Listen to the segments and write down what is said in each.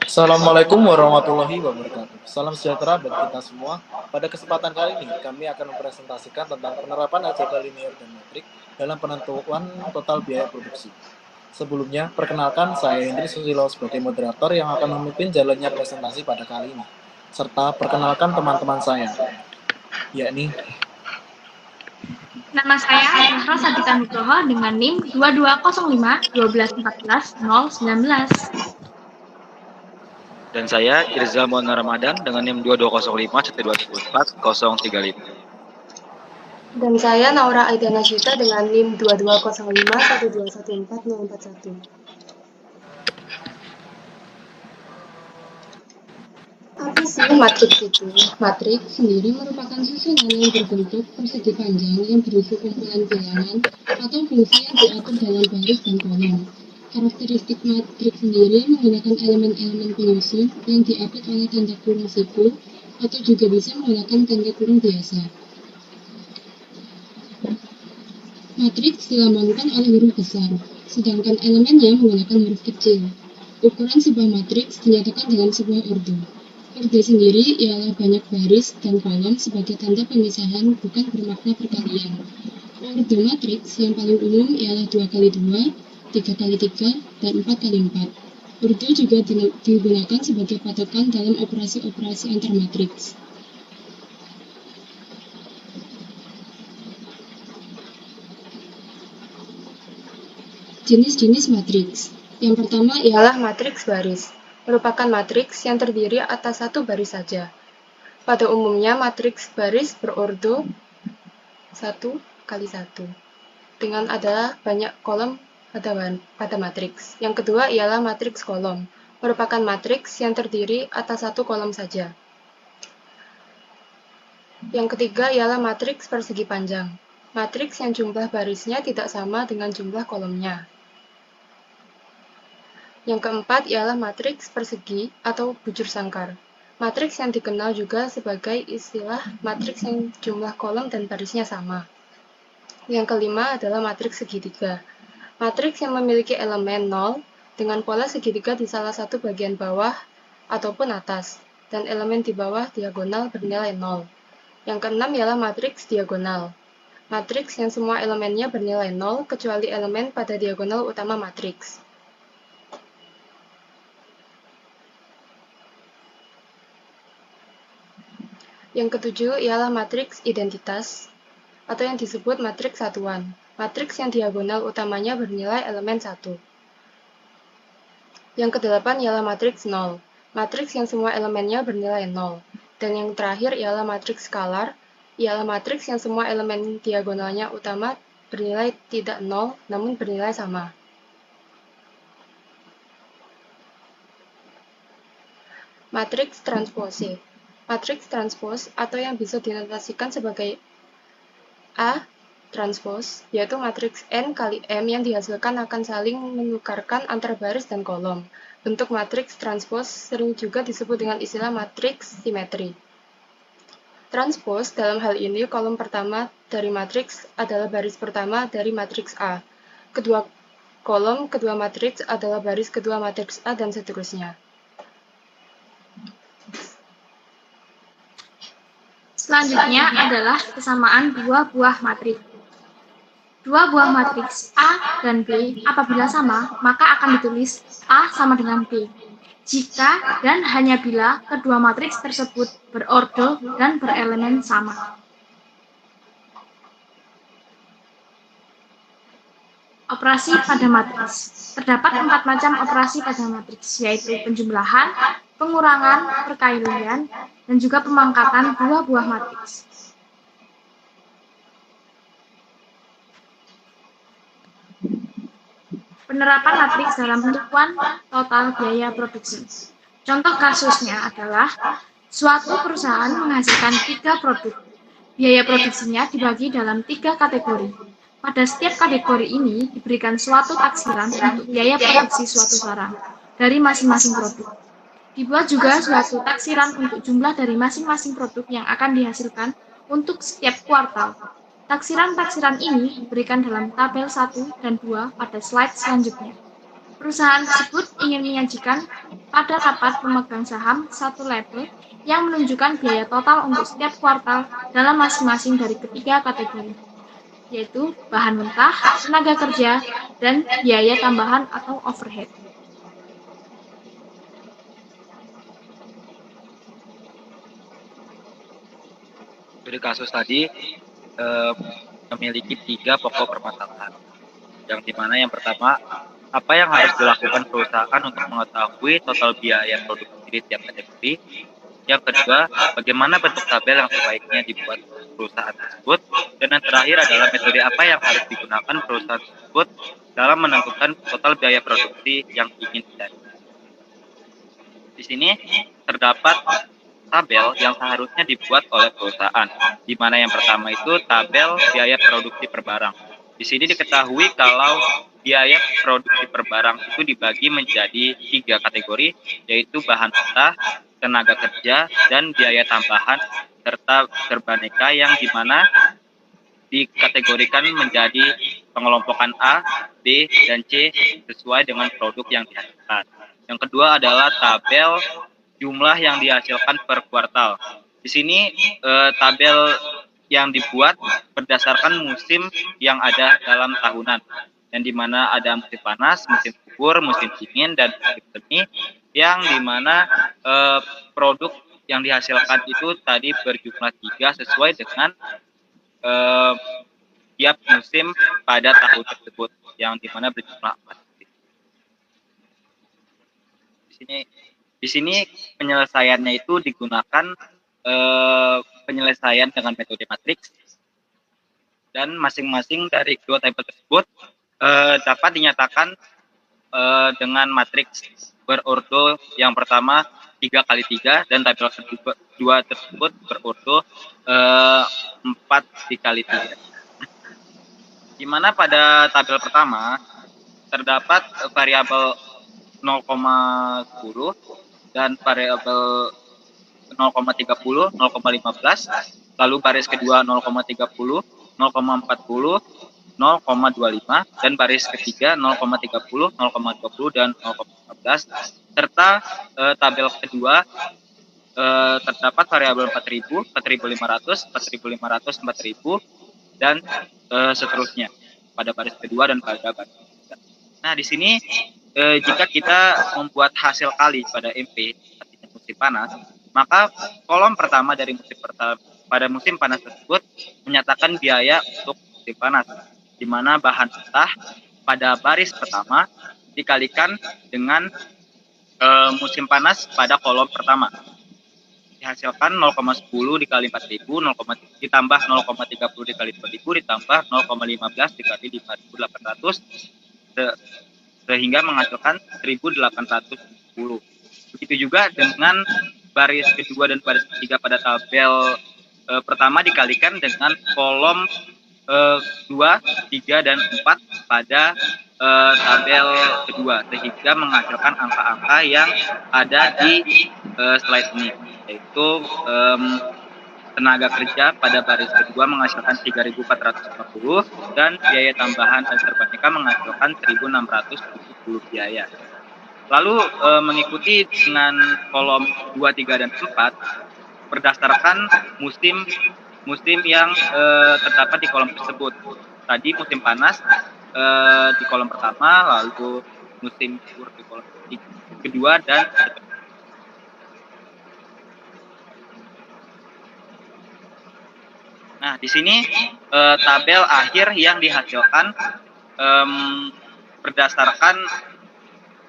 Assalamualaikum warahmatullahi wabarakatuh. Salam sejahtera bagi kita semua. Pada kesempatan kali ini, kami akan mempresentasikan tentang penerapan aljabar linear dan metrik dalam penentuan total biaya produksi. Sebelumnya, perkenalkan saya Hendri Susilo sebagai moderator yang akan memimpin jalannya presentasi pada kali ini. Serta perkenalkan teman-teman saya, yakni Nama saya Zahra Sabita Nugroho dengan NIM 2205 Dan saya Irzal Maulana Ramadan dengan NIM 2205 Dan saya Naura Aidana Syuta dengan NIM 2205 Apa sih matriks itu? Matriks sendiri merupakan susunan yang berbentuk persegi panjang yang berisi kumpulan bilangan atau fungsi yang diatur dalam baris dan kolom. Karakteristik matriks sendiri menggunakan elemen-elemen penyusun yang diapit oleh tanda kurung siku atau juga bisa menggunakan tanda kurung biasa. Matriks dilambangkan oleh huruf besar, sedangkan elemennya menggunakan huruf kecil. Ukuran sebuah matriks dinyatakan dengan sebuah ordo. Ordo sendiri ialah banyak baris dan kolom sebagai tanda pemisahan, bukan bermakna perkalian. Ordo matriks yang paling umum ialah 2x2, 3x3, dan 4x4. Ordo juga digunakan sebagai patokan dalam operasi-operasi antar matriks. Jenis-jenis matriks. Yang pertama ialah matriks baris, merupakan matriks yang terdiri atas satu baris saja. Pada umumnya matriks baris berordo 1x1, dengan ada banyak kolom pada matriks. Yang kedua ialah matriks kolom, merupakan matriks yang terdiri atas satu kolom saja. Yang ketiga ialah matriks persegi panjang, matriks yang jumlah barisnya tidak sama dengan jumlah kolomnya. Yang keempat ialah matriks persegi atau bujur sangkar, matriks yang dikenal juga sebagai istilah matriks yang jumlah kolom dan barisnya sama. Yang kelima adalah matriks segitiga, matriks yang memiliki elemen 0 dengan pola segitiga di salah satu bagian bawah ataupun atas, dan elemen di bawah diagonal bernilai 0. Yang keenam ialah matriks diagonal, matriks yang semua elemennya bernilai 0 kecuali elemen pada diagonal utama matriks. Yang ketujuh ialah matriks identitas, atau yang disebut matriks satuan, matriks yang diagonal utamanya bernilai elemen 1. Yang kedelapan ialah matriks 0, matriks yang semua elemennya bernilai 0. Dan yang terakhir ialah matriks skalar, ialah matriks yang semua elemen diagonalnya utama bernilai tidak 0, namun bernilai sama. Matriks transpose. Matriks transpose atau yang bisa dinotasikan sebagai A transpose, yaitu matriks N kali M yang dihasilkan akan saling menukarkan antar baris dan kolom. Bentuk matriks transpose sering juga disebut dengan istilah matriks simetri. Transpose dalam hal ini kolom pertama dari matriks adalah baris pertama dari matriks A. Kedua kolom kedua matriks adalah baris kedua matriks A dan seterusnya. Selanjutnya adalah kesamaan dua buah matriks. Dua buah matriks A dan B apabila sama, maka akan ditulis A sama dengan B. Jika dan hanya bila kedua matriks tersebut berordo dan berelemen sama. Operasi pada matriks. Terdapat 4 macam operasi pada matriks, yaitu penjumlahan, pengurangan, perkalian, dan juga pemangkatan dua buah matriks. Penerapan matriks dalam penentuan total biaya produksi. Contoh kasusnya adalah suatu perusahaan menghasilkan 3 produk. Biaya produksinya dibagi dalam 3 kategori. Pada setiap kategori ini diberikan suatu taksiran untuk biaya produksi suatu barang dari masing-masing produk. Dibuat juga suatu taksiran untuk jumlah dari masing-masing produk yang akan dihasilkan untuk setiap kuartal. Taksiran-taksiran ini diberikan dalam tabel 1 dan 2 pada slide selanjutnya. Perusahaan tersebut ingin menyajikan pada rapat pemegang saham satu label yang menunjukkan biaya total untuk setiap kuartal dalam masing-masing dari ketiga kategori, yaitu bahan mentah, tenaga kerja, dan biaya tambahan atau overhead. Dari kasus tadi memiliki 3 pokok permasalahan. Yang dimana yang pertama, apa yang harus dilakukan perusahaan untuk mengetahui total biaya produksi di tiap kategori. Yang kedua, bagaimana bentuk tabel yang sebaiknya dibuat perusahaan tersebut. Dan yang terakhir adalah metode apa yang harus digunakan perusahaan tersebut dalam menentukan total biaya produksi yang ingin dicari. Di sini terdapat tabel yang seharusnya dibuat oleh perusahaan, di mana yang pertama itu tabel biaya produksi per barang. Di sini diketahui kalau biaya produksi per barang itu dibagi menjadi 3 kategori, yaitu bahan mentah, tenaga kerja, dan biaya tambahan, serta berbaneka yang dimana dikategorikan menjadi pengelompokan A, B, dan C sesuai dengan produk yang dihasilkan. Yang kedua adalah tabel jumlah yang dihasilkan per kuartal. Di sini tabel yang dibuat berdasarkan musim yang ada dalam tahunan, yang dimana ada musim panas, musim gugur, musim dingin, dan musim semi, yang dimana produk yang dihasilkan itu tadi berjumlah 3 sesuai dengan tiap musim pada tahun tersebut, yang dimana berjumlah 4. Di sini penyelesaiannya itu digunakan penyelesaian dengan metode matriks, dan masing-masing dari kedua tabel tersebut dapat dinyatakan dengan matriks berordo yang pertama 3x3 dan tabel kedua tersebut berordo 4x3. Di mana pada tabel pertama terdapat variabel 0,10 dan variabel 0,30, 0,15, lalu baris kedua 0,30, 0,40, 0,25, dan baris ketiga 0,30, 0,20, dan 0,15, serta tabel kedua terdapat variabel 4000, 4500, 4500, 4000, dan seterusnya pada baris kedua dan pada baris ketiga. Nah, di sini jika kita membuat hasil kali pada MP, artinya musim panas, maka kolom pertama dari musim pada musim panas tersebut menyatakan biaya untuk musim panas, di mana bahan mentah pada baris pertama dikalikan dengan musim panas pada kolom pertama. Dihasilkan 0,10 dikali 4000, ditambah 0,30 dikali 2000, ditambah 0,15 dikali 5800, sehingga menghasilkan 1870. Begitu juga dengan baris kedua dan baris ketiga pada tabel pertama dikalikan dengan kolom 2, 3, dan 4 pada tabel kedua, sehingga menghasilkan angka-angka yang ada di slide ini, yaitu tenaga kerja pada baris kedua menghasilkan 3.450 dan biaya tambahan dan terbaneka menghasilkan 1.670 biaya. Lalu mengikuti dengan kolom 2, 3, dan 4 berdasarkan musim yang terdapat di kolom tersebut. Tadi musim panas di kolom pertama, lalu musim gugur di kolom kedua, dan nah, di sini tabel akhir yang dihasilkan berdasarkan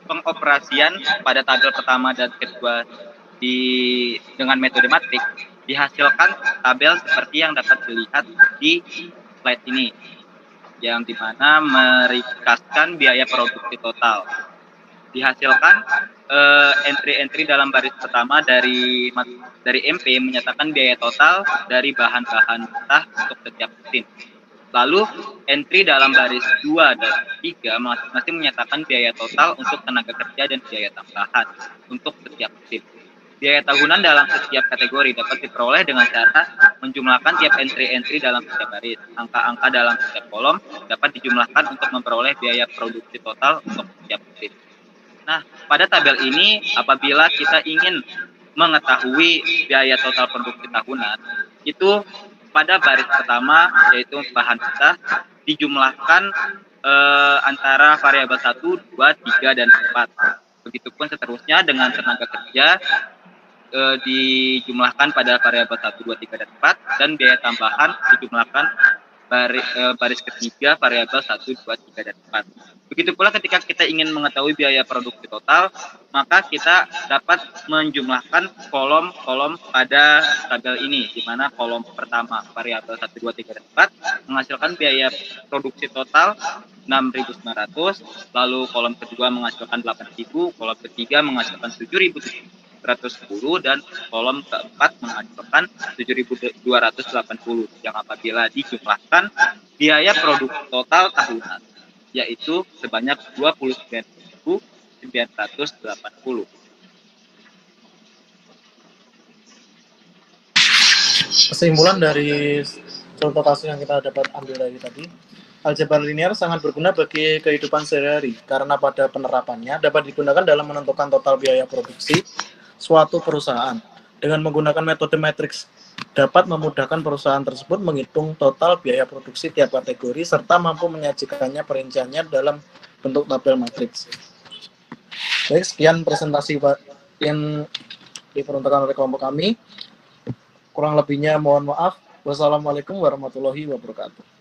pengoperasian pada tabel pertama dan kedua dengan metode matrik, dihasilkan tabel seperti yang dapat dilihat di slide ini, yang dimana meringkaskan biaya produksi total. Dihasilkan entry-entry dalam baris pertama dari MP menyatakan biaya total dari bahan-bahan mentah untuk setiap musim. Lalu entry dalam baris 2 dan 3 masing-masing menyatakan biaya total untuk tenaga kerja dan biaya tambahan untuk setiap musim. Biaya tahunan dalam setiap kategori dapat diperoleh dengan cara menjumlahkan tiap entry-entry dalam setiap baris. Angka-angka dalam setiap kolom dapat dijumlahkan untuk memperoleh biaya produksi total untuk setiap musim. Nah, pada tabel ini apabila kita ingin mengetahui biaya total produksi tahunan, itu pada baris pertama yaitu bahan mentah dijumlahkan antara variabel 1, 2, 3, dan 4. Begitupun seterusnya dengan tenaga kerja dijumlahkan pada variabel 1, 2, 3, dan 4, dan biaya tambahan dijumlahkan baris ketiga variabel 1, 2, 3, dan 4. Begitu pula ketika kita ingin mengetahui biaya produksi total, maka kita dapat menjumlahkan kolom-kolom pada tabel ini, di mana kolom pertama variabel 1, 2, 3, dan 4 menghasilkan biaya produksi total 6.900, lalu kolom kedua menghasilkan 8.000, kolom ketiga menghasilkan 7.110, dan kolom keempat menghasilkan 7.280, yang apabila dijumlahkan biaya produksi total tahunan yaitu sebanyak 29.980. Kesimpulan dari contoh kasus yang kita dapat ambil dari tadi, aljabar linear sangat berguna bagi kehidupan sehari-hari karena pada penerapannya dapat digunakan dalam menentukan total biaya produksi suatu perusahaan. Dengan menggunakan metode matriks dapat memudahkan perusahaan tersebut menghitung total biaya produksi tiap kategori serta mampu menyajikannya perinciannya dalam bentuk tabel matriks. Baik, sekian presentasi yang diperuntukkan oleh kelompok kami. Kurang lebihnya mohon maaf. Wassalamualaikum warahmatullahi wabarakatuh.